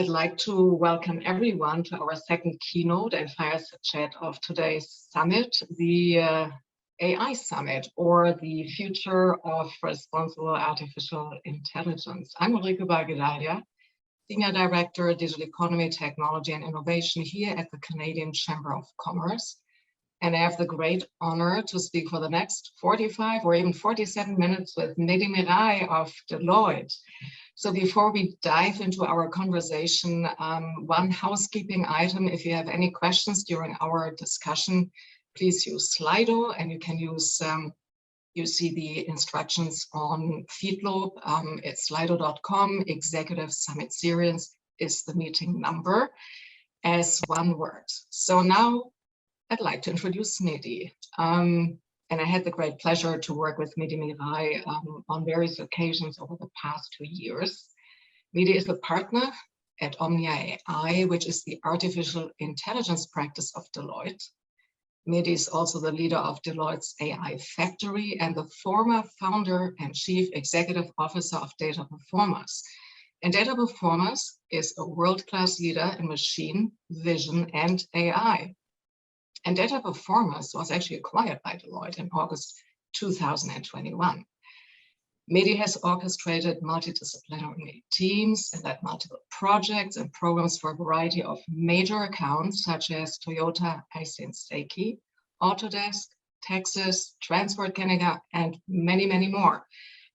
I'd like to welcome everyone to our second keynote and fireside chat of today's summit, the AI Summit, or the Future of Responsible Artificial Intelligence. I'm Ulrike Bargedalia, Senior Director, Digital Economy, Technology and Innovation here at the Canadian Chamber of Commerce. And I have the great honor to speak for the next 45 or even 47 minutes with Mehdi Mirai of Deloitte. So before we dive into our conversation, one housekeeping item: if you have any questions during our discussion, please use Slido, and you can use, you see the instructions on Feedloop. It's slido.com. Executive Summit Series is the meeting number as one word. So now I'd like to introduce Mehdi. And I had the great pleasure to work with Mehdi Mirai on various occasions over the past 2 years. Mehdi is a partner at Omnia AI, which is the artificial intelligence practice of Deloitte. Mehdi is also the leader of Deloitte's AI Factory and the former founder and chief executive officer of Data Performers. And Data Performers is a world-class leader in machine vision and AI. And Data Performers was actually acquired by Deloitte in August 2021. Mehdi has orchestrated multidisciplinary teams and led multiple projects and programs for a variety of major accounts such as Toyota, Seiki, Autodesk, Texas, Transport Canada, and many, many more.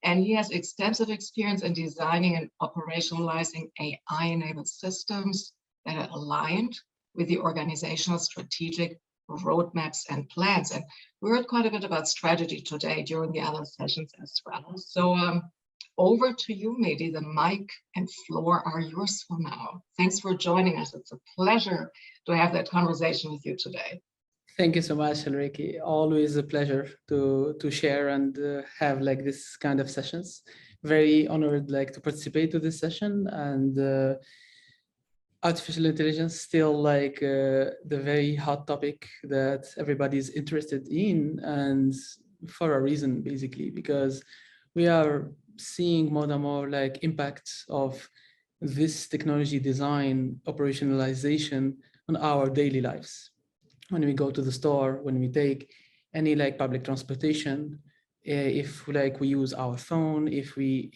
And he has extensive experience in designing and operationalizing AI-enabled systems that are aligned with the organizational strategic roadmaps and plans. And we heard quite a bit about strategy today during the other sessions as well. So over to you, Mehdi. The mic and floor are yours for now. Thanks for joining us. It's a pleasure to have that conversation with you today. Thank you so much, Ulrike. Always a pleasure to share and have like this kind of sessions. Very honored to participate to this session, and artificial intelligence still the very hot topic that everybody's interested in, and for a reason, basically, because we are seeing more and more impacts of this technology design operationalization on our daily lives. When we go to the store, when we take any public transportation, if we use our phone, if we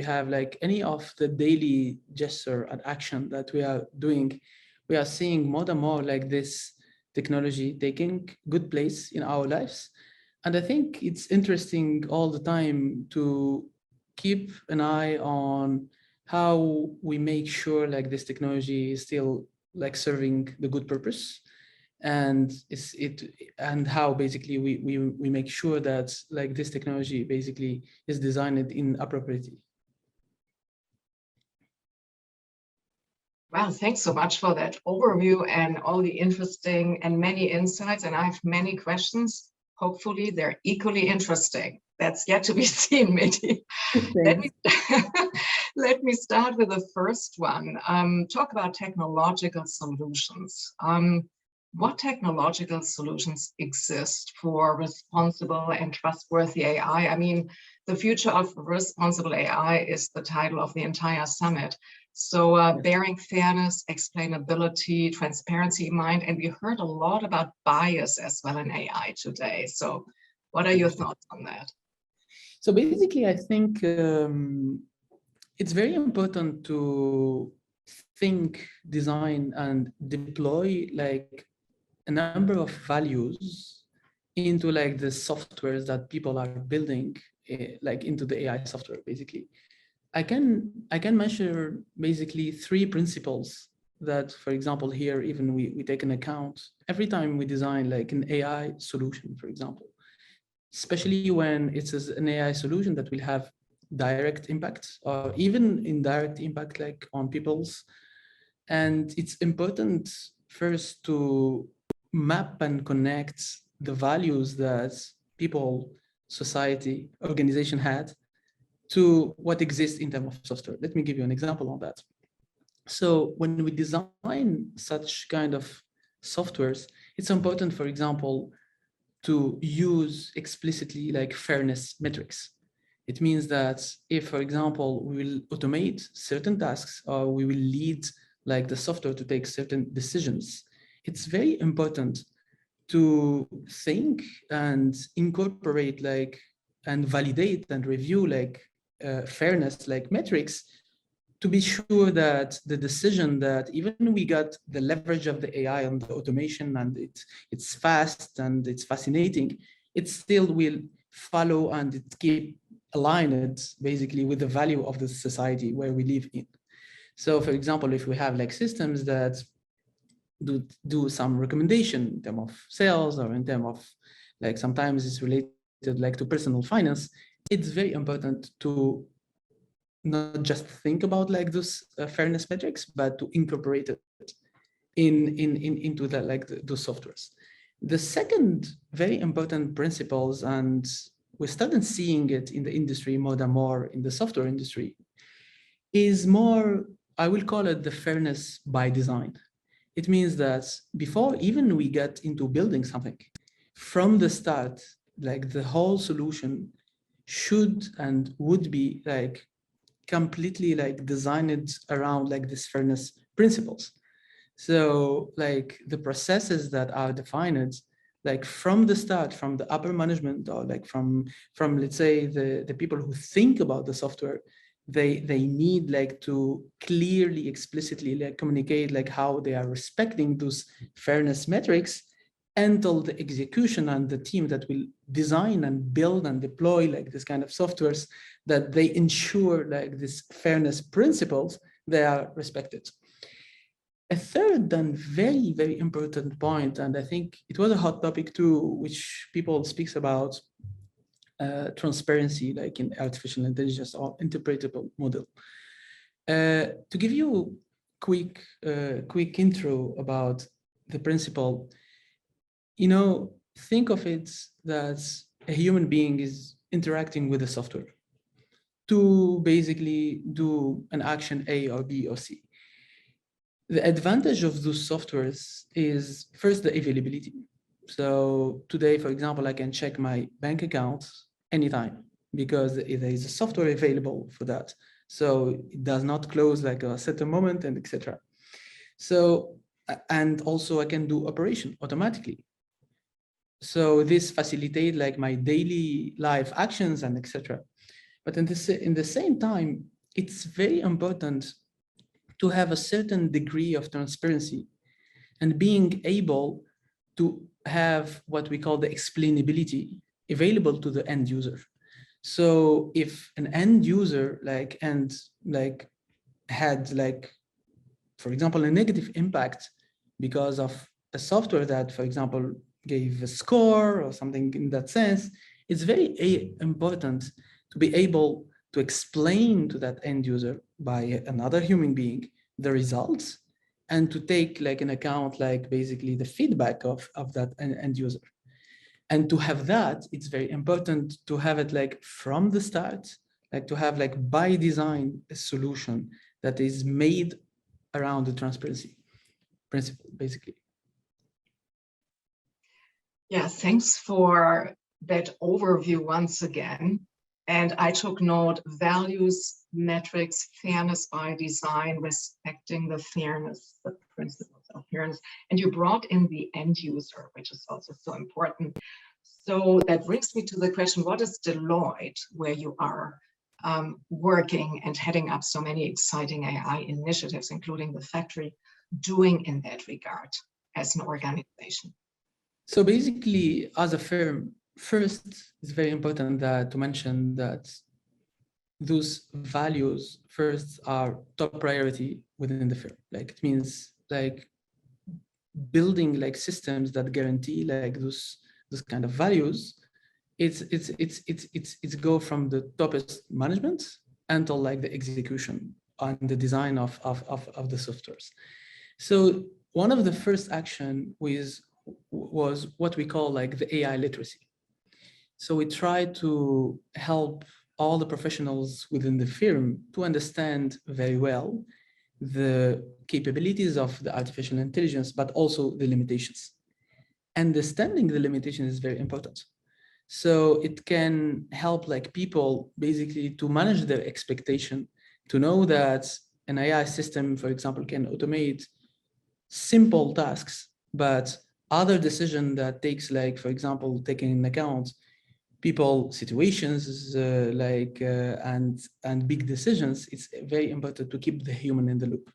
have any of the daily gesture and action that we are doing, we are seeing more and more this technology taking good place in our lives. And I think it's interesting all the time to keep an eye on how we make sure this technology is still serving the good purpose, and how basically we make sure that this technology basically is designed in appropriately. Well, thanks so much for that overview and all the interesting and many insights. And I have many questions. Hopefully they're equally interesting. That's yet to be seen, Mehdi. Let me start with the first one. Talk about technological solutions. What technological solutions exist for responsible and trustworthy AI? I mean, the future of responsible AI is the title of the entire summit. So bearing fairness, explainability, transparency in mind, and we heard a lot about bias as well in AI today. So what are your thoughts on that? So basically, I think it's very important to think, design, and deploy a number of values into the softwares that people are building, into the AI software. Basically, I can measure basically 3 principles that, for example, here even we take into account every time we design an AI solution, for example, especially when it's an AI solution that will have direct impact or even indirect impact on people's. And it's important first to map and connect the values that people, society, organization had to what exists in terms of software. Let me give you an example on that. So when we design such kind of softwares, it's important, for example, to use explicitly fairness metrics. It means that if, for example, we will automate certain tasks or we will lead like the software to take certain decisions, it's very important to think and incorporate like and validate and review like fairness like metrics to be sure that the decision that even we got the leverage of the AI on the automation and it's fast and it's fascinating, it still will follow and it keep aligned basically with the value of the society where we live in. So for example, if we have like systems that do some recommendation in terms of sales or in terms of like sometimes it's related like to personal finance, it's very important to not just think about like those fairness metrics, but to incorporate it into that like those softwares. The second very important principles, and we started seeing it in the industry more and more in the software industry, is more, I will call it the fairness by design. It means that before even we get into building something, from the start, like the whole solution should and would be like completely like designed around like this fairness principles. So like the processes that are defined like from the start, from the upper management or like from let's say the people who think about the software, they need like to clearly, explicitly like communicate like how they are respecting those fairness metrics until the execution and the team that will design and build and deploy like this kind of softwares, that they ensure like this fairness principles, they are respected. A third and very, very important point, and I think it was a hot topic too, which people speaks about, transparency, like in artificial intelligence or interpretable model. To give you quick intro about the principle, you know, think of it that a human being is interacting with the software to basically do an action A or B or C. The advantage of those softwares is first the availability. So today, for example, I can check my bank account anytime because there is a software available for that. So it does not close like a certain moment and etc. So, and also I can do operation automatically. So this facilitates like my daily life actions and etc. But in the same time, it's very important to have a certain degree of transparency and being able to have what we call the explainability available to the end user. So if an end user had like, for example, a negative impact because of a software that, for example, gave a score or something in that sense, it's very important to be able to explain to that end user by another human being the results and to take like an account like basically the feedback of that end user. And to have that, it's very important to have it like from the start, like to have like by design a solution that is made around the transparency principle, basically. Yeah, thanks for that overview once again. And I took note: values, metrics, fairness by design, respecting the fairness, the principles of fairness. And you brought in the end user, which is also so important. So that brings me to the question, what is Deloitte, where you are working and heading up so many exciting AI initiatives, including the factory, doing in that regard as an organization? So basically, as a firm, first, it's very important to mention that those values first are top priority within the firm. Like it means like building like systems that guarantee like those kind of values. It's go from the topest management until like the execution and the design of the softwares. So one of the first action was what we call like the AI literacy. So we try to help all the professionals within the firm to understand very well the capabilities of the artificial intelligence, but also the limitations. Understanding the limitations is very important. So it can help like people basically to manage their expectation, to know that an AI system, for example, can automate simple tasks, but other decision that takes like, for example, taking into account people situations and big decisions, it's very important to keep the human in the loop.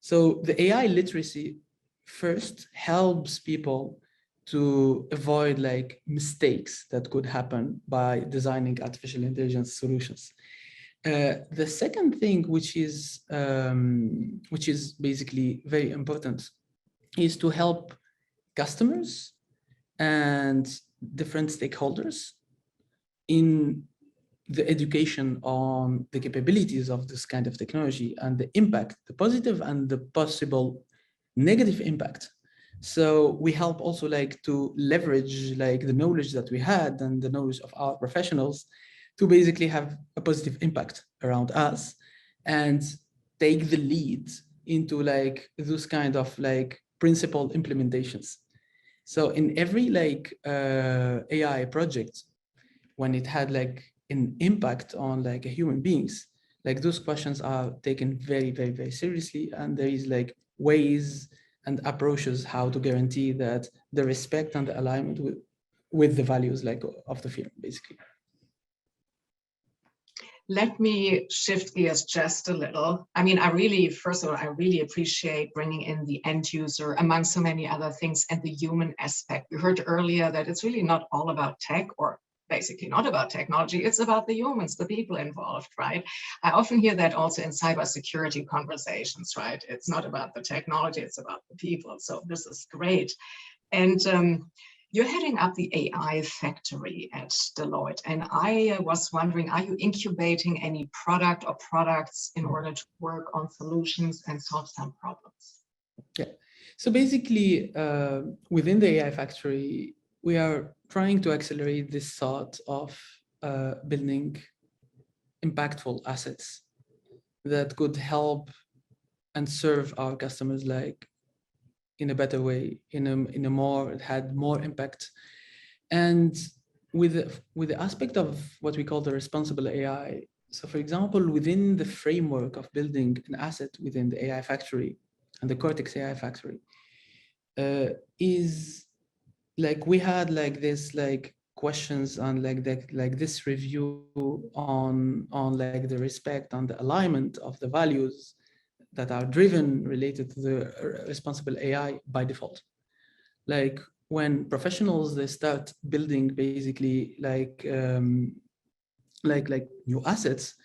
So the AI literacy first helps people to avoid like mistakes that could happen by designing artificial intelligence solutions. The second thing, which is basically very important, is to help customers and different stakeholders in the education on the capabilities of this kind of technology and the impact, the positive and the possible negative impact. So we help also like to leverage like the knowledge that we had and the knowledge of our professionals to basically have a positive impact around us and take the lead into like those kind of like principled implementations. So in every like AI project, when it had like an impact on like human beings, like those questions are taken very, very, very seriously. And there is like ways and approaches how to guarantee that the respect and the alignment with the values like of the firm, basically. Let me shift gears just a little. I mean, first of all, I really appreciate bringing in the end user among so many other things and the human aspect. We heard earlier that it's really not all about tech, or basically not about technology. It's about the humans, the people involved, right? I often hear that also in cybersecurity conversations, right? It's not about the technology, it's about the people. So this is great. And you're heading up the AI factory at Deloitte. And I was wondering, are you incubating any product or products in order to work on solutions and solve some problems? Yeah. So basically, within the AI factory, we are trying to accelerate this thought of building impactful assets that could help and serve our customers like in a better way, it had more impact. And with the aspect of what we call the responsible AI. So for example, within the framework of building an asset within the AI factory and the Cortex AI factory, is like we had like this like questions on like this review on like the respect on the alignment of the values that are driven related to the responsible AI by default. Like when professionals, they start building basically like new assets,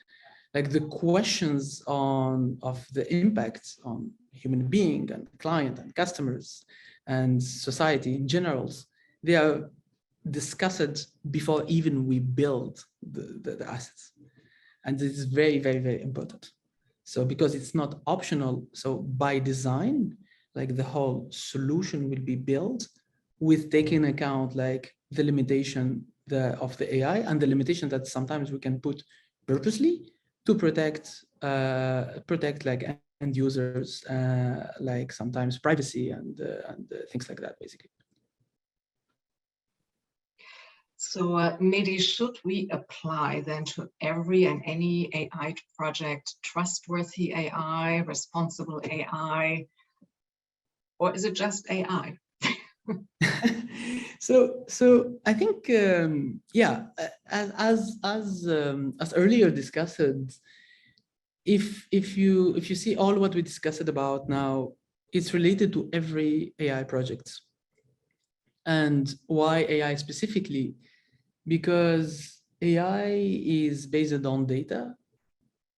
like the questions of the impacts on human being and client and customers and society in general, they are discussed before even we build the assets. And this is very, very, very important. So because it's not optional, so by design, like the whole solution will be built with taking account like the limitation of the AI and the limitation that sometimes we can put purposely to protect like end users, like sometimes privacy and things like that, basically. So Mehdi, should we apply then to every and any AI project trustworthy AI, responsible AI, or is it just AI? So I think yeah, as earlier discussed, if you see all what we discussed about now, it's related to every AI project. And why AI specifically? Because AI is based on data,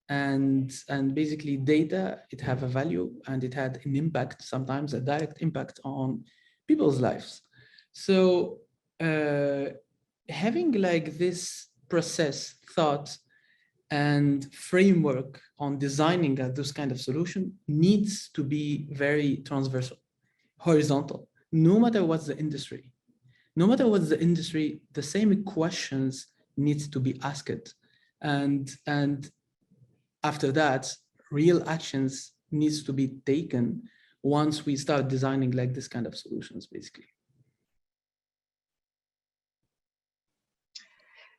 and basically data, it have a value and it had an impact, sometimes a direct impact on people's lives. So having like this process, thought, and framework on designing those kind of solution needs to be very transversal, horizontal, no matter what's the industry. No matter what's the industry, the same questions needs to be asked. And after that, real actions needs to be taken once we start designing like this kind of solutions, basically.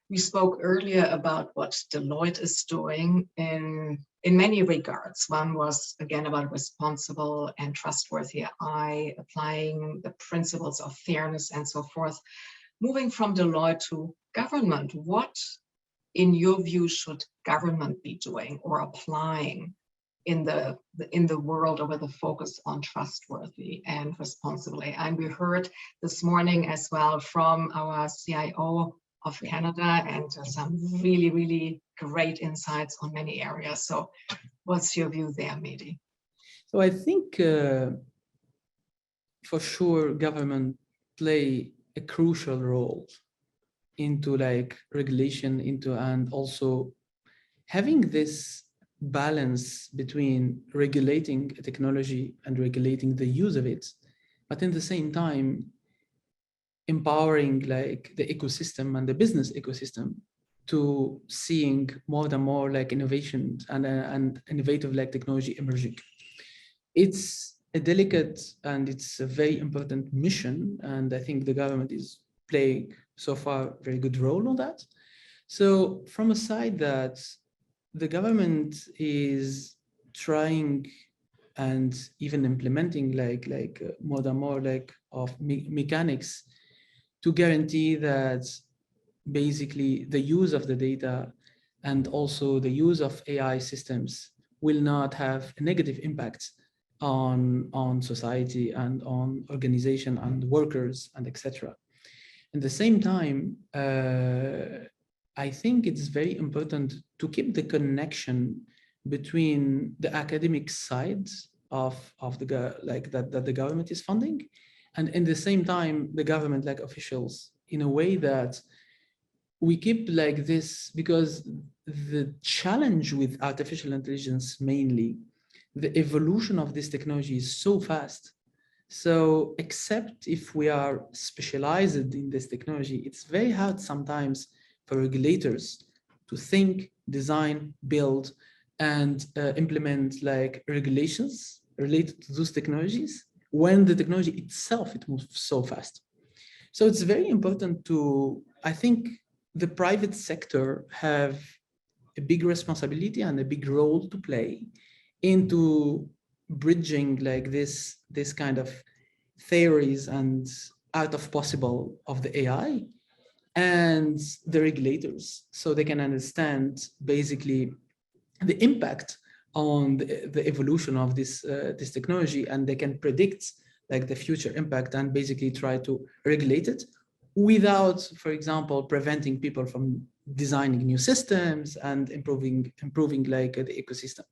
We spoke earlier about what Deloitte is doing in many regards. One was, again, about responsible and trustworthy AI, applying the principles of fairness and so forth. Moving from Deloitte to government, what, in your view, should government be doing or applying in the world with a focus on trustworthy and responsible AI? And we heard this morning as well from our CIO of Canada, and some really, really great insights on many areas. So what's your view there, Mehdi? So I think for sure government play a crucial role into like regulation and also having this balance between regulating a technology and regulating the use of it, but in the same time empowering like the ecosystem and the business ecosystem to seeing more and more like innovations and innovative like technology emerging. It's a delicate and it's a very important mission, and I think the government is playing so far a very good role on that. So from a side that the government is trying and even implementing like more and more like of mechanics to guarantee that basically the use of the data and also the use of AI systems will not have a negative impact on society and on organization and workers and etc. At the same time, I think it's very important to keep the connection between the academic side of that the government is funding, and in the same time the government like officials, in a way that we keep like this, because the challenge with artificial intelligence, mainly the evolution of this technology, is so fast. So except if we are specialized in this technology, it's very hard sometimes for regulators to think, design, build, and implement like regulations related to those technologies when the technology itself, it moves so fast. So it's very important to, I think the private sector have a big responsibility and a big role to play into bridging like this kind of theories and art of possible of the AI and the regulators, so they can understand basically the impact on the evolution of this this technology, and they can predict like the future impact and basically try to regulate it without, for example, preventing people from designing new systems and improving like the ecosystem.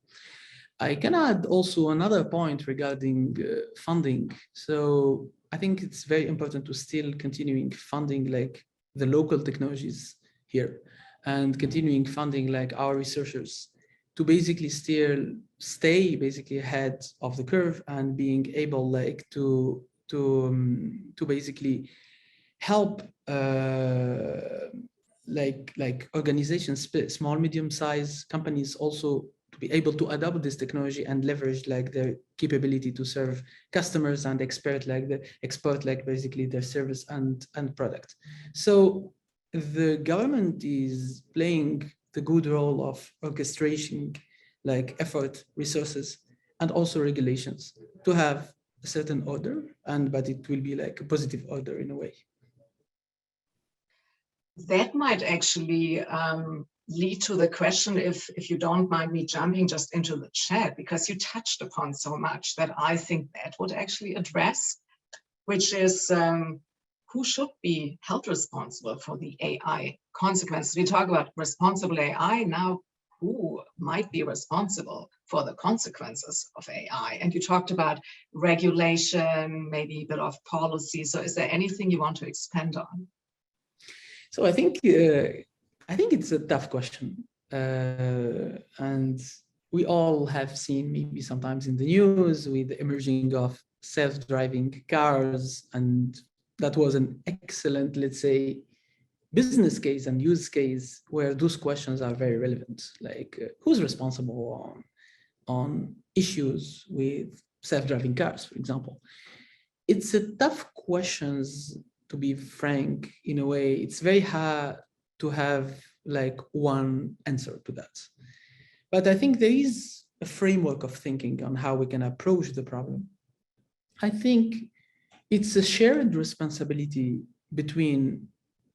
I can add also another point regarding funding. So I think it's very important to still continuing funding like the local technologies here, and continuing funding like our researchers to basically still stay basically ahead of the curve and being able like to basically help like organizations, small, medium-sized companies also, to be able to adopt this technology and leverage like their capability to serve customers and export like basically their service and product. So the government is playing the good role of orchestrating like effort, resources, and also regulations to have a certain order, but it will be like a positive order in a way. That might actually lead to the question, if you don't mind me jumping just into the chat, because you touched upon so much that I think that would actually address, which is who should be held responsible for the AI consequences. We talk about responsible AI now. Who might be responsible for the consequences of AI? And you talked about regulation, maybe a bit of policy. So is there anything you want to expand on? So I think it's a tough question, and we all have seen maybe sometimes in the news with the emerging of self-driving cars, and that was an excellent, let's say, business case and use case where those questions are very relevant, like who's responsible on issues with self-driving cars, for example. It's a tough questions, to be frank. In a way, it's very hard to have like one answer to that. But I think there is a framework of thinking on how we can approach the problem. I think it's a shared responsibility between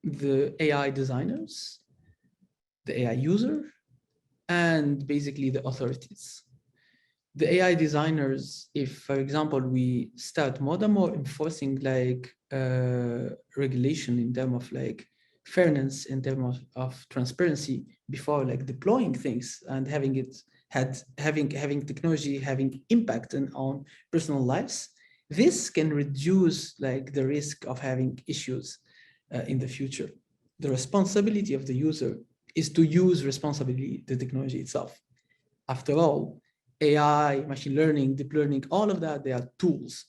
the AI designers, the AI user, and basically the authorities. The AI designers, if, for example, we start more and more enforcing like regulation in terms of like fairness, in terms of transparency before like deploying things and having technology having impact on personal lives, this can reduce like the risk of having issues in the future. The responsibility of the user is to use responsibly the technology itself. After all, AI, machine learning, deep learning, all of that, they are tools.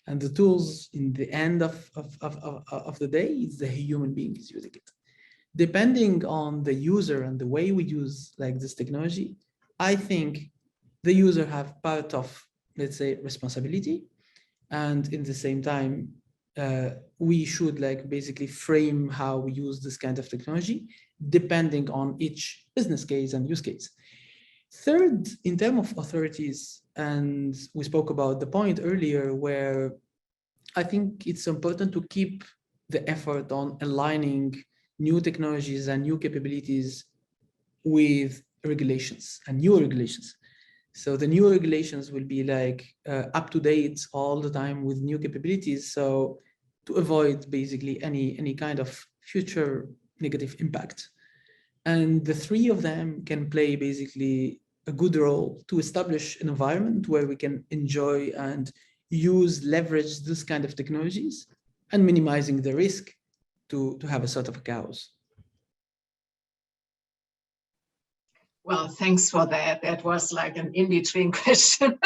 And the tools in the end of the day is the human being is using it. Depending on the user and the way we use like this technology, I think the user have part of, let's say, responsibility. And in the same time, we should like basically frame how we use this kind of technology depending on each business case and use case. Third, in terms of authorities, and we spoke about the point earlier where I think it's important to keep the effort on aligning new technologies and new capabilities with regulations and new regulations. So the new regulations will be like up to date all the time with new capabilities. So to avoid basically any kind of future negative impact. And the three of them can play basically a good role to establish an environment where we can enjoy and leverage this kind of technologies and minimizing the risk to have a sort of chaos. Well, thanks for that. That was like an in-between question,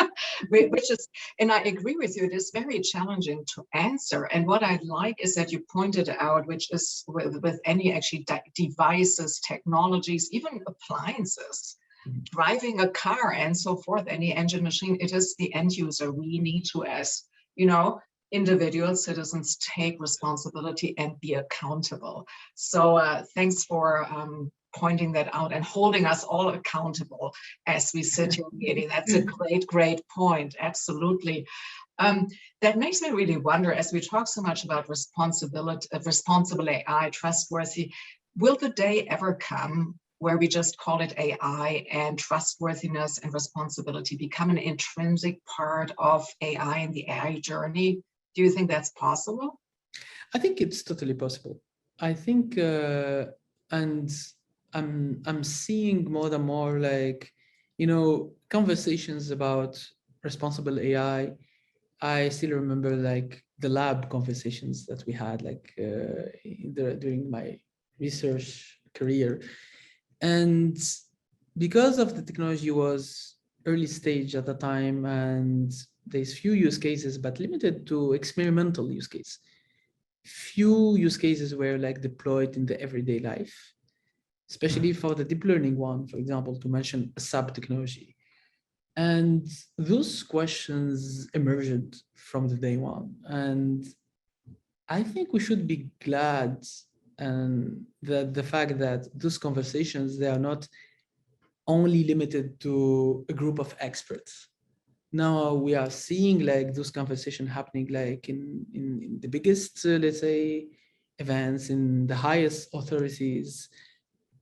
which is, and I agree with you, it is very challenging to answer. And what I like is that you pointed out, which is with any actually devices, technologies, even appliances, driving a car and so forth, any engine machine, it is the end user. We need to, as you know, individual citizens, take responsibility and be accountable. So thanks for pointing that out and holding us all accountable as we sit here meeting. That's a great point. Absolutely. That makes me really wonder, as we talk so much about responsible AI, trustworthy, will the day ever come where we just call it AI and trustworthiness and responsibility become an intrinsic part of AI and the AI journey? Do you think that's possible? I think it's totally possible. I think, and I'm seeing more and more like, you know, conversations about responsible AI. I still remember like the lab conversations that we had like during my research career. And because of the technology was early stage at the time and there's few use cases, but limited to experimental use case. Few use cases were like deployed in the everyday life, especially for the deep learning one, for example, to mention a sub-technology. And those questions emerged from the day one. And I think we should be glad that the fact that those conversations, they are not only limited to a group of experts. Now we are seeing like those conversations happening like in the biggest, let's say, events, in the highest authorities.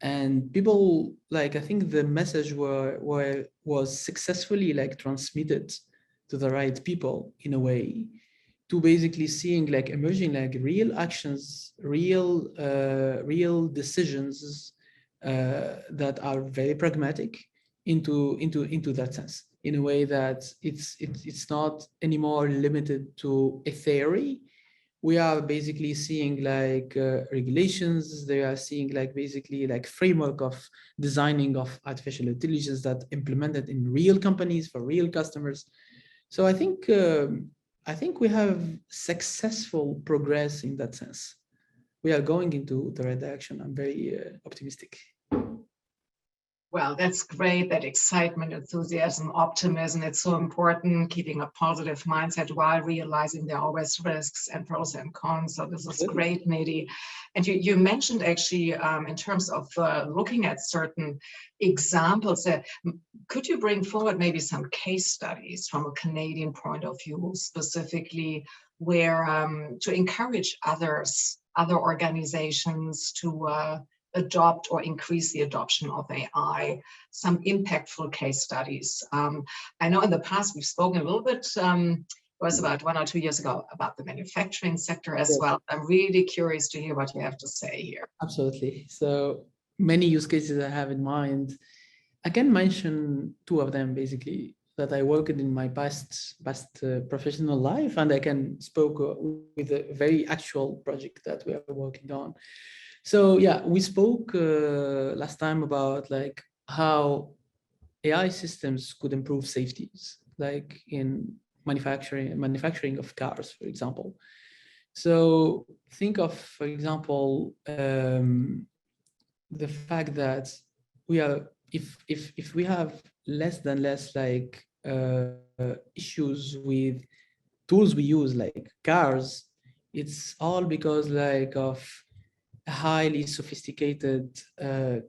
And people like, I think the message was successfully like transmitted to the right people in a way, to basically seeing like emerging like real actions, real decisions that are very pragmatic into that sense, in a way that it's not anymore limited to a theory. We are basically seeing like regulations. They are seeing like basically like framework of designing of artificial intelligence that implemented in real companies for real customers. So I think we have successful progress in that sense. We are going into the right direction. I'm very optimistic. Well, that's great, that excitement, enthusiasm, optimism. It's so important, keeping a positive mindset while realizing there are always risks and pros and cons. So this is Absolutely. great, Mehdi. And you mentioned actually in terms of looking at certain examples, could you bring forward maybe some case studies from a Canadian point of view, specifically where to encourage other organizations to adopt or increase the adoption of AI, some impactful case studies. I know in the past we've spoken a little bit, it was about 1 or 2 years ago, about the manufacturing sector as Yes, well. I'm really curious to hear what you have to say here. absolutely. So many use cases I have in mind. I can mention two of them basically that I worked in my past professional life, and I can spoke with a very actual project that we are working on. So yeah, we spoke last time about like how AI systems could improve safeties, like in manufacturing of cars, for example. So think of, for example, the fact that we are if we have less like issues with tools we use like cars, it's all because like of a highly sophisticated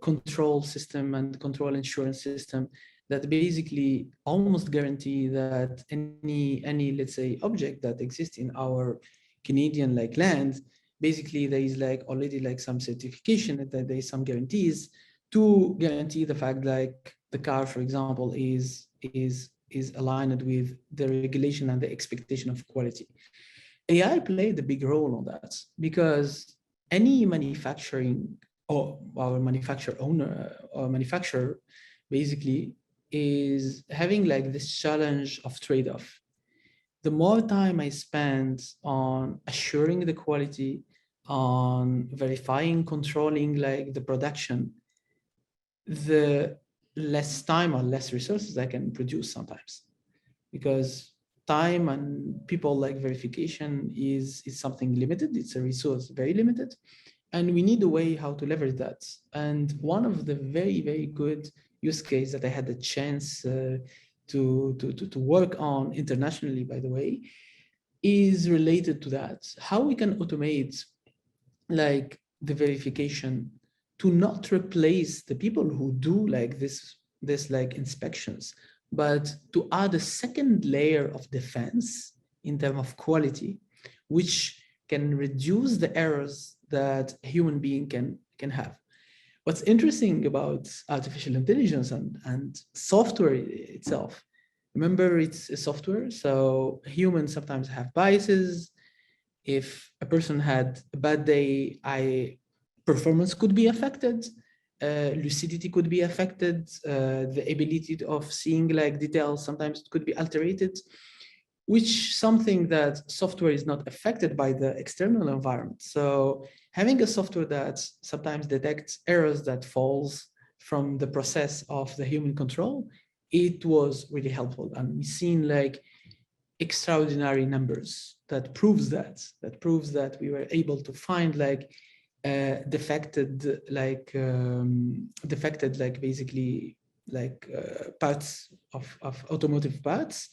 control system and control insurance system that basically almost guarantee that any let's say object that exists in our Canadian like land, basically there is like already like some certification that there is some guarantees to guarantee the fact like the car, for example, is aligned with the regulation and the expectation of quality. AI played a big role on that because any manufacturing or our manufacturer owner or manufacturer basically is having like this challenge of trade-off. The more time I spend on assuring the quality, on verifying, controlling like the production, the less time or less resources I can produce sometimes, because time and people like verification is something limited. It's a resource very limited, and we need a way how to leverage that. And one of the very good use case that I had the chance to work on internationally, by the way, is related to that. How we can automate like the verification to not replace the people who do like this like inspections, but to add a second layer of defense in terms of quality, which can reduce the errors that a human being can have. What's interesting about artificial intelligence and software itself, remember it's a software, so humans sometimes have biases. If a person had a bad day, performance could be affected, lucidity could be affected, the ability of seeing like details sometimes could be alterated, which something that software is not affected by the external environment. So having a software that sometimes detects errors that falls from the process of the human control, it was really helpful. And we've seen like extraordinary numbers that proves that we were able to find like defected like basically like parts of automotive parts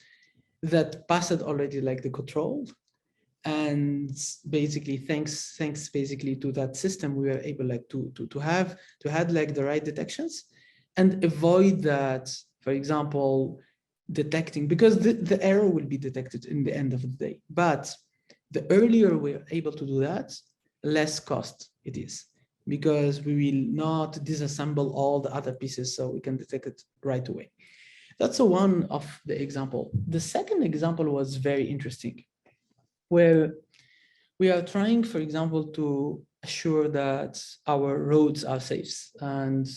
that passed already like the control. And basically thanks basically to that system, we were able like to have like the right detections and avoid that, for example, detecting, because the error will be detected in the end of the day. But the earlier we're able to do that, less cost it is, because we will not disassemble all the other pieces, so we can detect it right away. That's one of the example. The second example was very interesting, where we are trying, for example, to assure that our roads are safe. And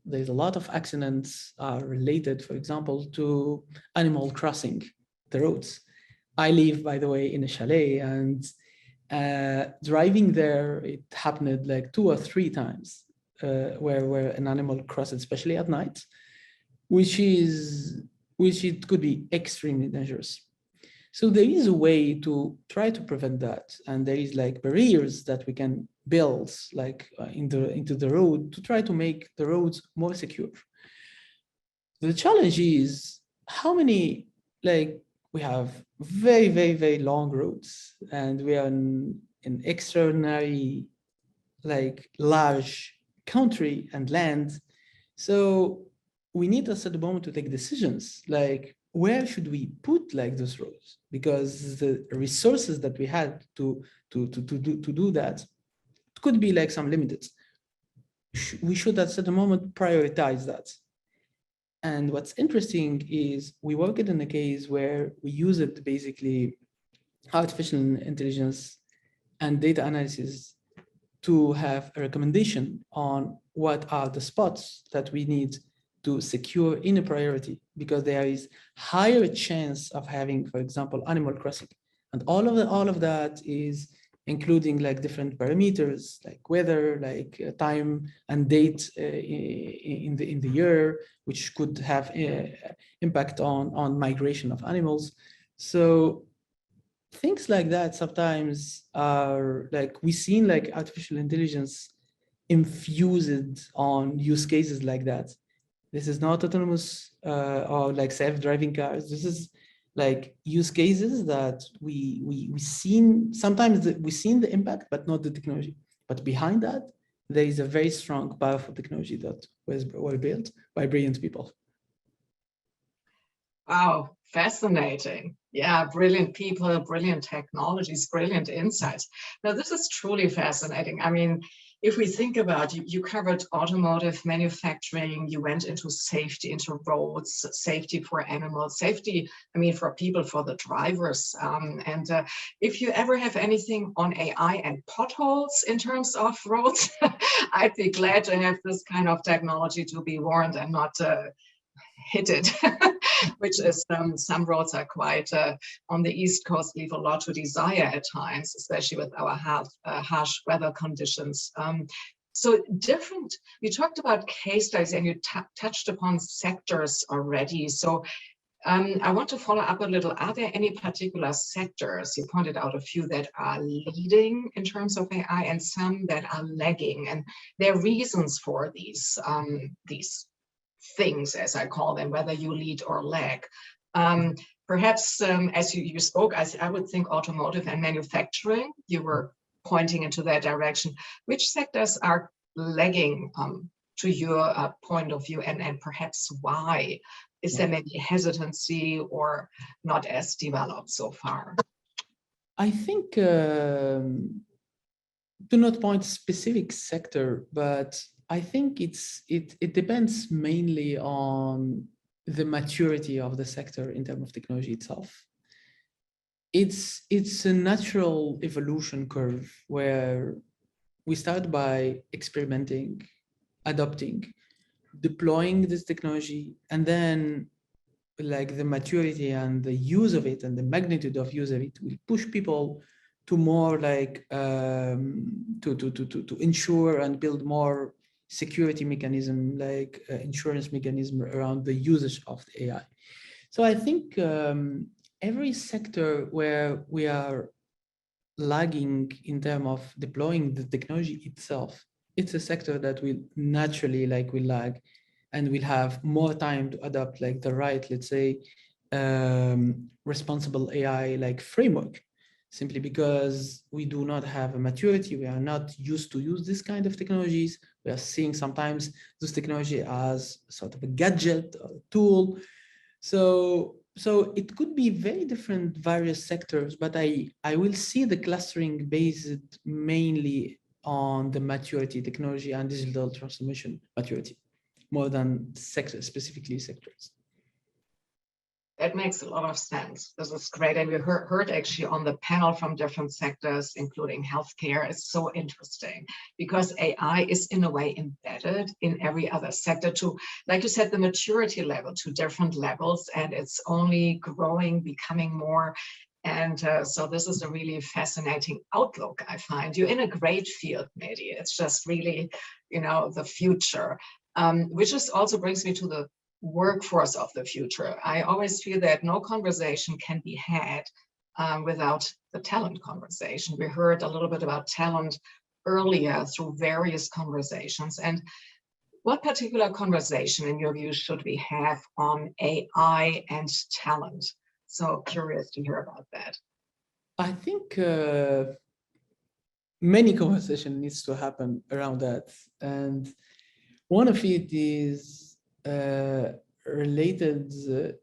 there's a lot of accidents are related, for example, to animal crossing the roads. I live, by the way, in a chalet, and driving there, it happened like 2 or 3 times where an animal crossed, especially at night, which it could be extremely dangerous. So there is a way to try to prevent that, and there is like barriers that we can build like into the road to try to make the roads more secure. The challenge is how many, like we have very, very, very long roads, and we are in an extraordinary, like large country and land. So we need us at the moment to take decisions, like where should we put like those roads? Because the resources that we had to do that could be like some limited. We should at the moment prioritize that. And what's interesting is we work it in a case where we use it basically artificial intelligence and data analysis to have a recommendation on what are the spots that we need to secure in a priority, because there is higher chance of having, for example, Animal Crossing. And all of that is including like different parameters like weather, like time and date in the year, which could have impact on migration of animals. So things like that sometimes are like we've seen like artificial intelligence infused on use cases like that. This is not autonomous or like self-driving cars. This is like use cases that we seen sometimes we've seen the impact, but not the technology. But behind that, there is a very strong, powerful technology that was built by brilliant people. Wow, fascinating. Yeah, brilliant people, brilliant technologies, brilliant insights. Now, this is truly fascinating. I mean, if we think about you covered automotive manufacturing, you went into safety, into roads, safety for animals, safety, I mean, for people, for the drivers. If you ever have anything on AI and potholes in terms of roads, I'd be glad to have this kind of technology to be warned and not hit it, which is some roads are quite on the East Coast leave a lot to desire at times, especially with our harsh weather conditions. So different, you talked about case studies and you touched upon sectors already. So I want to follow up a little. Are there any particular sectors, you pointed out a few that are leading in terms of AI and some that are lagging, and there are reasons for these things, as I call them, whether you lead or lag. Perhaps as you spoke, I would think automotive and manufacturing, you were pointing into that direction. Which sectors are lagging to your point of view, and perhaps why? Is there maybe hesitancy or not as developed so far? I think do not point specific sector, but I think it depends mainly on the maturity of the sector in terms of technology itself. It's a natural evolution curve where we start by experimenting, adopting, deploying this technology, and then like the maturity and the use of it and the magnitude of use of it will push people to more like to ensure and build more security mechanism, like insurance mechanism around the usage of the AI. So I think every sector where we are lagging in terms of deploying the technology itself, it's a sector that will naturally will lag and will have more time to adopt like the right, let's say, responsible AI like framework, simply because we do not have a maturity. We are not used to use this kind of technologies. We are seeing sometimes this technology as sort of a gadget or a tool. So it could be very different various sectors, but I will see the clustering based mainly on the maturity, technology and digital transformation maturity, more than specifically sectors. That makes a lot of sense. This is great. And we heard actually on the panel from different sectors, including healthcare. It's so interesting because AI is in a way embedded in every other sector to, like you said, the maturity level to different levels, and it's only growing, becoming more. And so this is a really fascinating outlook, I find. You're in a great field, Mehdi. It's just really, the future, which just also brings me to the workforce of the future. I always feel that no conversation can be had without the talent conversation. We heard a little bit about talent earlier through various conversations. And What particular conversation, in your view, should we have on AI and talent? So curious to hear about that. I think many conversation needs to happen around that, and one of it is related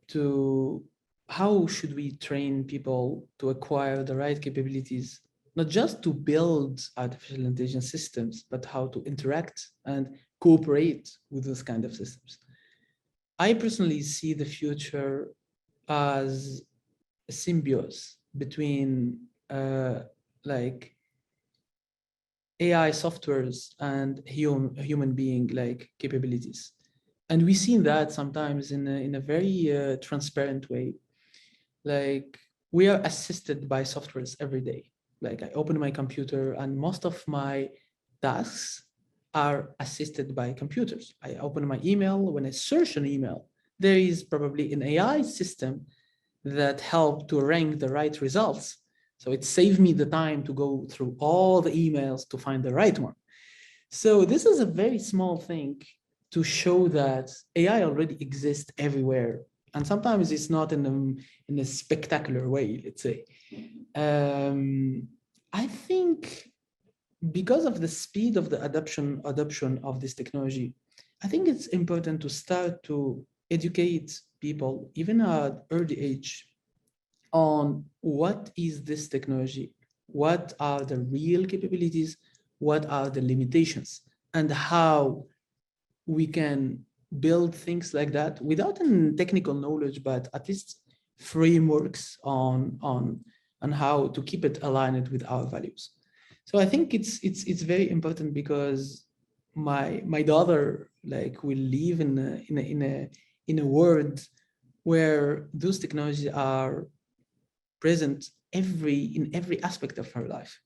to how should we train people to acquire the right capabilities, not just to build artificial intelligence systems, but how to interact and cooperate with those kind of systems. I personally see the future as a symbiosis between like AI softwares and human being like capabilities. And we've seen that sometimes in a very transparent way. Like we are assisted by softwares every day. Like I open my computer and most of my tasks are assisted by computers. I open my email, when I search an email, there is probably an AI system that helped to rank the right results. So it saved me the time to go through all the emails to find the right one. So this is a very small thing to show that AI already exists everywhere. And sometimes it's not in a spectacular way, let's say. I think because of the speed of the adoption of this technology, I think it's important to start to educate people, even at early age, on what is this technology, what are the real capabilities, what are the limitations, and how we can build things like that without any technical knowledge, but at least frameworks on how to keep it aligned with our values. So I think it's very important because my daughter like will live in a world where those technologies are present in every aspect of her life.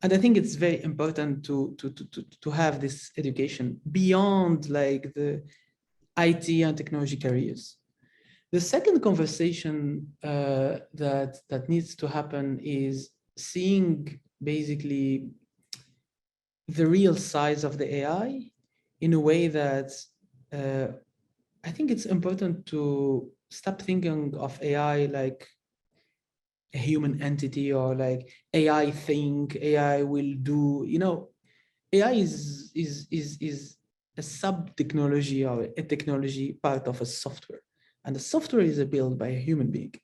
And I think it's very important to have this education beyond like the IT and technology careers. The second conversation that needs to happen is seeing basically the real size of the AI in a way that I think it's important to stop thinking of AI like a human entity or like AI think, AI will do, AI is a sub-technology or a technology part of a software. And the software is built by a human being.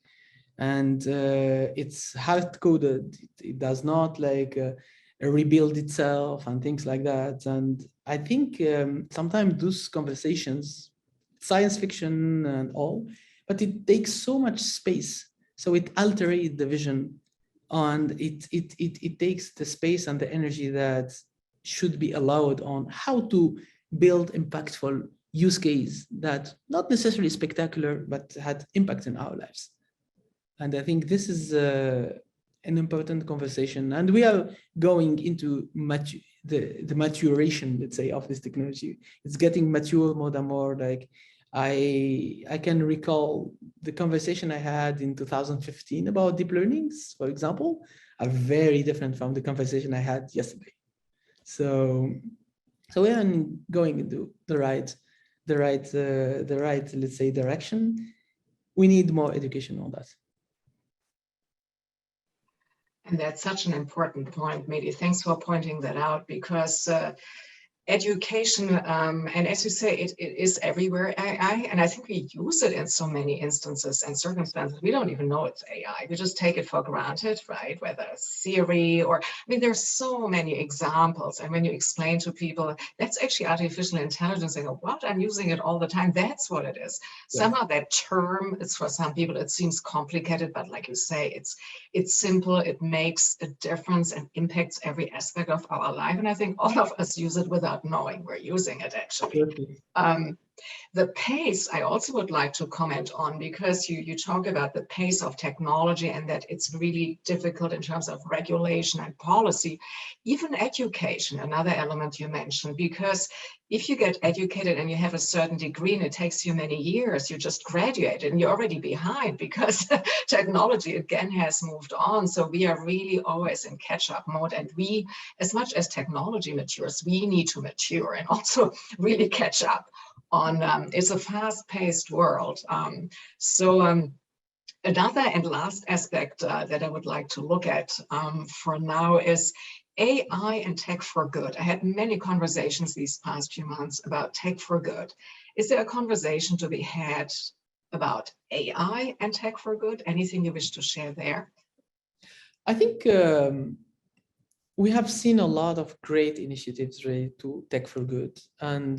And it's hard-coded. It does not like rebuild itself and things like that. And I think sometimes those conversations, science fiction and all, but it takes so much space. So it alters the vision, and it takes the space and the energy that should be allowed on how to build impactful use case that not necessarily spectacular, but had impact in our lives. And I think this is an important conversation. And we are going into the maturation, let's say, of this technology. It's getting mature more and more. Like I can recall the conversation I had in 2015 about deep learnings, for example, are very different from the conversation I had yesterday. So we are going into the right, let's say, direction. We need more education on that. And that's such an important point, Mehdi. Thanks for pointing that out, because education, and as you say, it is everywhere, AI, and I think we use it in so many instances and circumstances. We don't even know it's AI. We just take it for granted, right? Whether it's Siri or, I mean, there's so many examples. And when you explain to people, that's actually artificial intelligence, they go, what? I'm using it all the time. That's what it is. Yeah. Somehow that term, it's for some people, it seems complicated, but like you say, it's simple. It makes a difference and impacts every aspect of our life. And I think all of us use it without knowing we're using it, actually. The pace, I also would like to comment on, because you talk about the pace of technology and that it's really difficult in terms of regulation and policy, even education, another element you mentioned, because if you get educated and you have a certain degree and it takes you many years, you just graduated and you're already behind because technology again has moved on. So we are really always in catch-up mode, and we, as much as technology matures, we need to mature and also really catch up on, it's a fast-paced world. Another and last aspect that I would like to look at for now is AI and tech for good. I had many conversations these past few months about tech for good. Is there a conversation to be had about AI and tech for good? Anything you wish to share there? I think we have seen a lot of great initiatives related to tech for good, and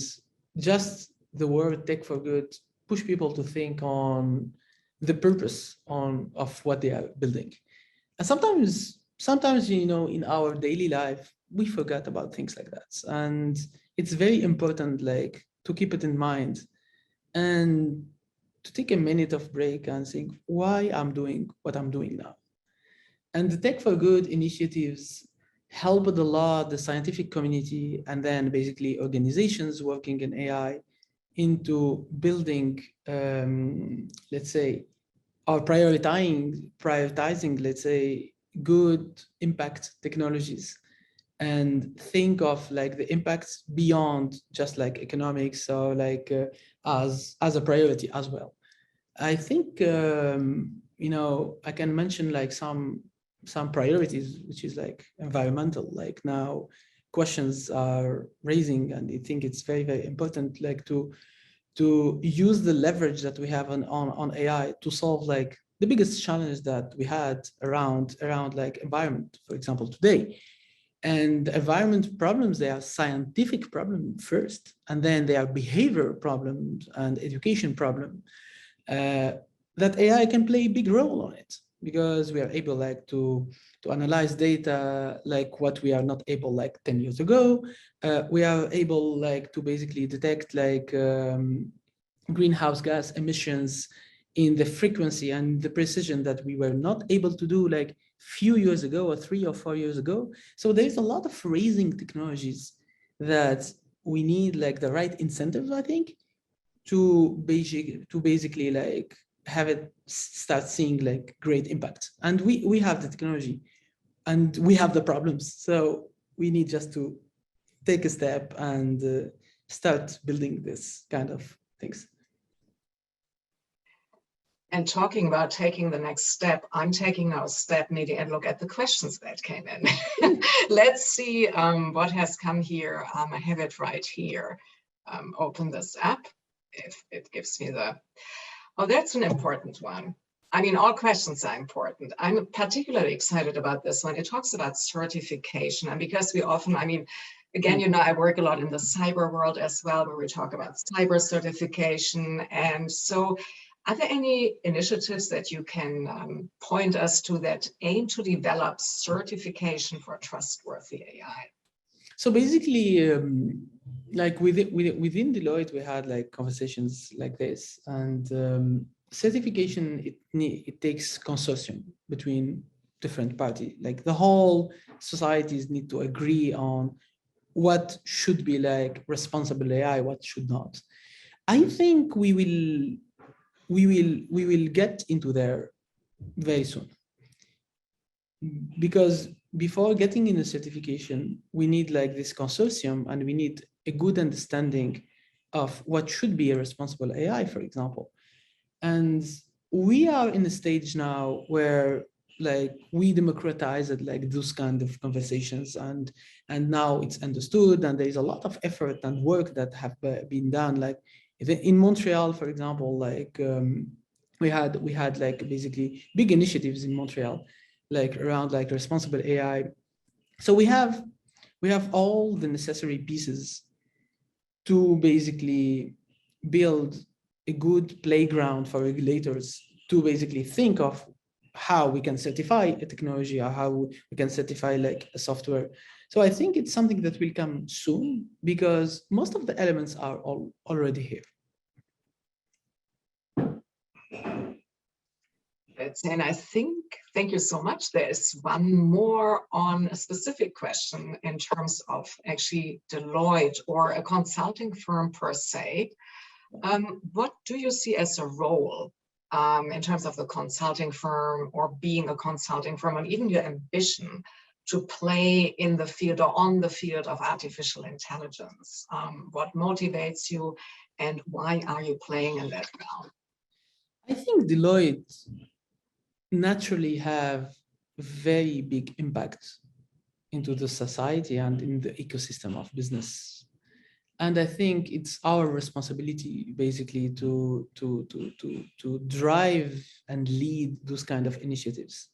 just the word tech for good push people to think on the purpose of what they are building. And sometimes, you know, in our daily life, we forget about things like that. And it's very important, like, to keep it in mind and to take a minute of break and think why I'm doing what I'm doing now. And the Tech for Good initiatives helped a lot the scientific community and then basically organizations working in AI into building, let's say, or prioritizing, let's say, good impact technologies, and think of like the impacts beyond just like economics, or like as a priority as well. I think you know, I can mention like some priorities, which is like environmental. Like now questions are raising, and I think it's very, very important, like to use the leverage that we have on AI to solve like the biggest challenge that we had around like environment, for example, today. And environment problems, they are scientific problems first, and then they are behavior problems and education problem. That AI can play a big role on it, because we are able like to analyze data like what we are not able like 10 years ago. We are able like to basically detect like greenhouse gas emissions in the frequency and the precision that we were not able to do like few years ago, or 3 or 4 years ago. So there's a lot of raising technologies that we need like the right incentives, I think, to basically like have it start seeing like great impact. And we have the technology and we have the problems, so we need just to take a step and start building this kind of things. And talking about taking the next step, I'm taking now a step maybe and look at the questions that came in. Let's see what has come here. I have it right here. Open this up if it gives me the, oh, that's an important one. I mean, all questions are important. I'm particularly excited about this one. It talks about certification, and because we often, I mean, again, you know, I work a lot in the cyber world as well, where we talk about cyber certification. And so are there any initiatives that you can point us to that aim to develop certification for trustworthy AI? So basically, like within Deloitte, we had like conversations like this, and certification, it takes consortium between different parties. Like the whole societies need to agree on what should be like responsible AI, what should not. I think we will get into there very soon, because before getting in a certification, we need like this consortium, and we need a good understanding of what should be a responsible AI, for example. And we are in a stage now where like we democratized like those kind of conversations, and now it's understood, and there is a lot of effort and work that have been done. Like in Montreal, for example, like we had like basically big initiatives in Montreal, like around like responsible AI. So we have all the necessary pieces to basically build a good playground for regulators to basically think of how we can certify a technology, or how we can certify like a software. So I think it's something that will come soon, because most of the elements are already here. And I think, thank you so much. There is one more on a specific question in terms of actually Deloitte or a consulting firm per se. What do you see as a role in terms of the consulting firm or being a consulting firm, and even your ambition to play in the field or on the field of artificial intelligence? What motivates you and why are you playing in that ground? I think Deloitte naturally have very big impact into the society and in the ecosystem of business. And I think it's our responsibility basically to drive and lead those kind of initiatives.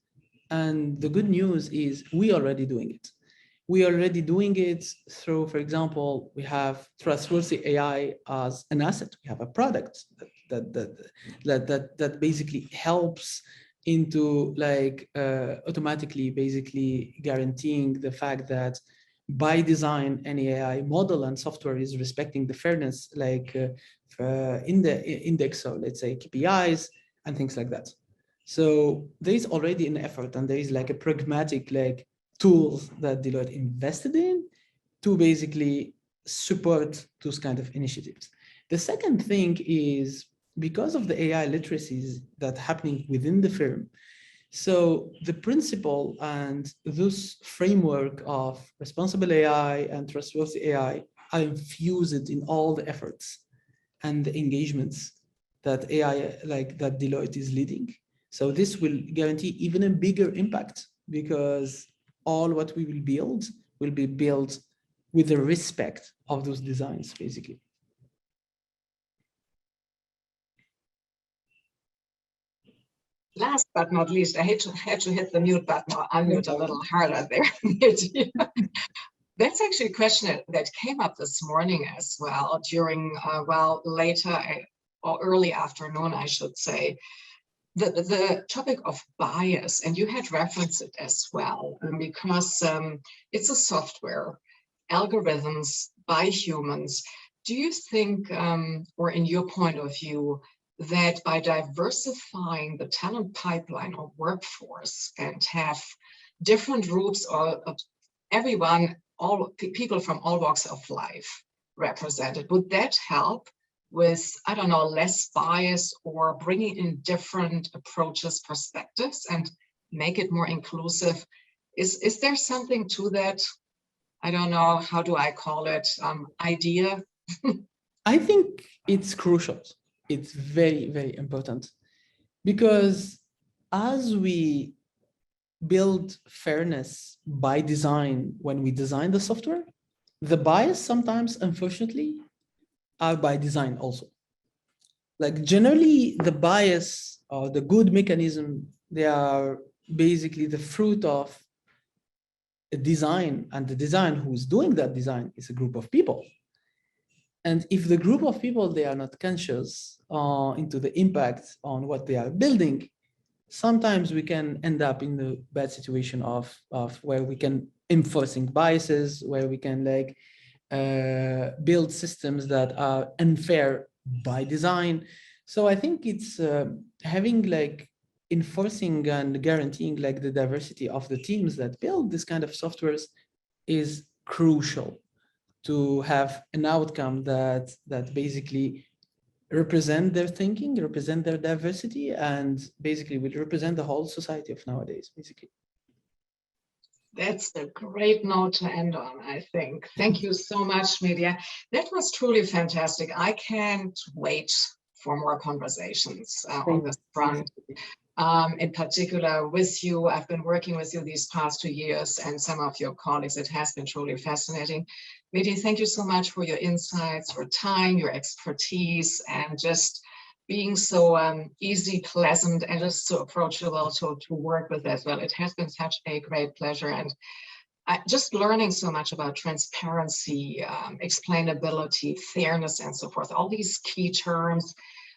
And the good news is we are already doing it. We are already doing it through, for example, we have trustworthy AI as an asset. We have a product that basically helps into like automatically basically guaranteeing the fact that by design any AI model and software is respecting the fairness like in the index, so let's say KPIs and things like that. So there is already an effort and there is like a pragmatic like tools that Deloitte invested in to basically support those kind of initiatives. The second thing is because of the AI literacies that happening within the firm. So the principle and this framework of responsible AI and trustworthy AI are infused in all the efforts and the engagements that AI like that Deloitte is leading. So this will guarantee even a bigger impact because all what we will be built with the respect of those designs, basically. Last but not least, I had to hit the mute button or unmute a little harder there. That's actually a question that came up this morning as well during, well, later or early afternoon, I should say. The topic of bias, and you had referenced it as well, because it's a software, algorithms by humans. Do you think, or in your point of view, that by diversifying the talent pipeline or workforce and have different groups or everyone, all people from all walks of life represented, would that help with, I don't know, less bias or bringing in different approaches, perspectives, and make it more inclusive? Is there something to that? I don't know, how do I call it, idea? I think it's crucial. It's very, very important because as we build fairness by design, when we design the software, the bias sometimes, unfortunately, are by design also. Like generally the bias or the good mechanism, they are basically the fruit of a design, and the design who's doing that design is a group of people. And if the group of people, they are not conscious into the impact on what they are building, sometimes we can end up in the bad situation of where we can enforcing biases, where we can like build systems that are unfair by design. So I think it's having like enforcing and guaranteeing like the diversity of the teams that build this kind of softwares is crucial to have an outcome that basically represent their thinking, represent their diversity, and basically will represent the whole society of nowadays, basically. That's a great note to end on, I think. Thank you so much, Media. That was truly fantastic. I can't wait for more conversations on this front. In particular with you, I've been working with you these past 2 years and some of your colleagues. It has been truly fascinating. Mehdi, thank you so much for your insights, your time, your expertise, and just being so easy, pleasant, and just so approachable to work with as well. It has been such a great pleasure. And just learning so much about transparency, explainability, fairness, and so forth, all these key terms,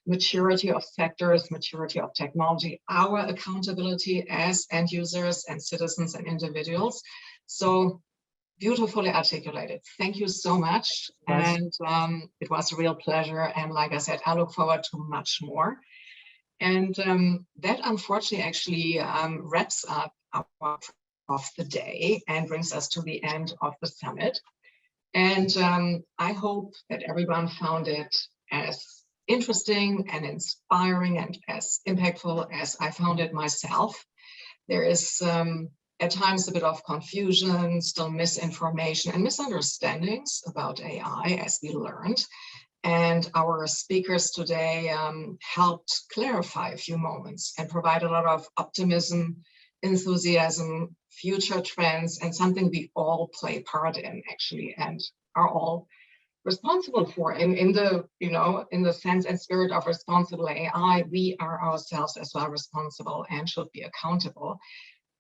maturity of sectors, maturity of technology, our accountability as end users and citizens and individuals. So beautifully articulated. Thank you so much. And it was a real pleasure. And like I said, I look forward to much more. And that unfortunately actually wraps up our of the day and brings us to the end of the summit. And I hope that everyone found it as interesting and inspiring and as impactful as I found it myself. There is at times a bit of confusion, still misinformation and misunderstandings about AI, as we learned. And our speakers today helped clarify a few moments and provide a lot of optimism, enthusiasm, future trends, and something we all play part in, actually, and are all responsible for in the, in the sense and spirit of responsible AI. We are ourselves as well responsible and should be accountable.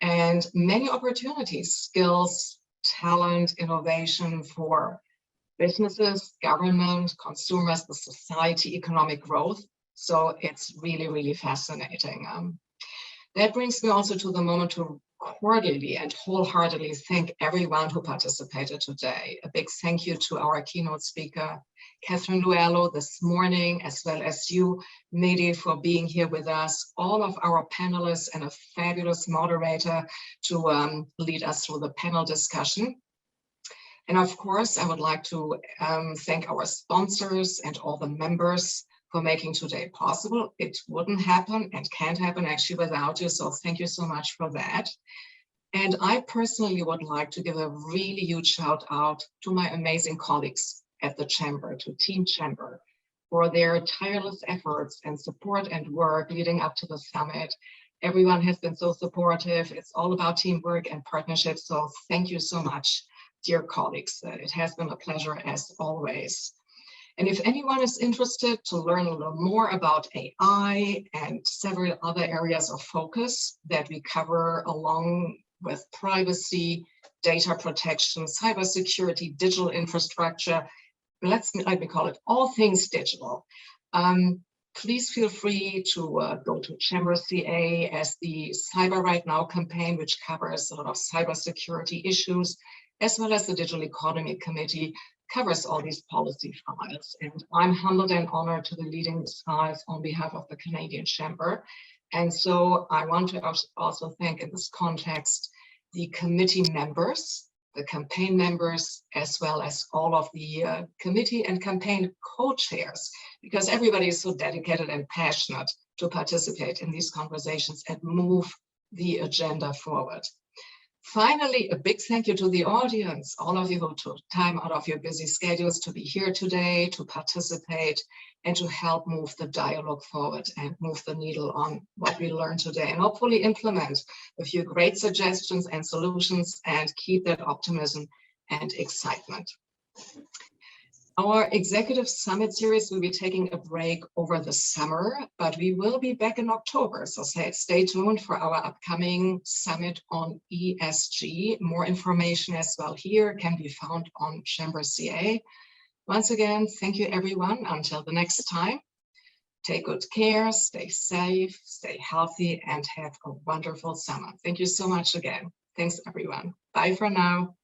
And many opportunities, skills, talent, innovation for businesses, government, consumers, the society, economic growth. So it's really, really fascinating. That brings me also to the moment to cordially and wholeheartedly thank everyone who participated today. A big thank you to our keynote speaker, Catherine Luello, this morning, as well as you, Mehdi, for being here with us, all of our panelists, and a fabulous moderator to lead us through the panel discussion. And of course, I would like to thank our sponsors and all the members for making today possible. It wouldn't happen and can't happen actually without you. So thank you so much for that. And I personally would like to give a really huge shout out to my amazing colleagues at the Chamber, to Team Chamber, for their tireless efforts and support and work leading up to the summit. Everyone has been so supportive. It's all about teamwork and partnership. So thank you so much, dear colleagues. It has been a pleasure as always. And if anyone is interested to learn a little more about AI and several other areas of focus that we cover along with privacy, data protection, cybersecurity, digital infrastructure, let me call it all things digital. Please feel free to go to Chamber CA as the Cyber Right Now campaign, which covers a lot of cybersecurity issues, as well as the Digital Economy Committee covers all these policy files. And I'm humbled and honored to be leading these files on behalf of the Canadian Chamber. And so I want to also thank in this context the committee members, the campaign members, as well as all of the committee and campaign co-chairs, because everybody is so dedicated and passionate to participate in these conversations and move the agenda forward. Finally, a big thank you to the audience, all of you who took time out of your busy schedules to be here today, to participate, and to help move the dialogue forward and move the needle on what we learned today, and hopefully implement a few great suggestions and solutions and keep that optimism and excitement. Our Executive Summit series will be taking a break over the summer, but we will be back in October. So stay tuned for our upcoming summit on ESG. More information as well here can be found on Chamber CA. Once again, thank you everyone. Until the next time, take good care, stay safe, stay healthy, and have a wonderful summer. Thank you so much again. Thanks everyone. Bye for now.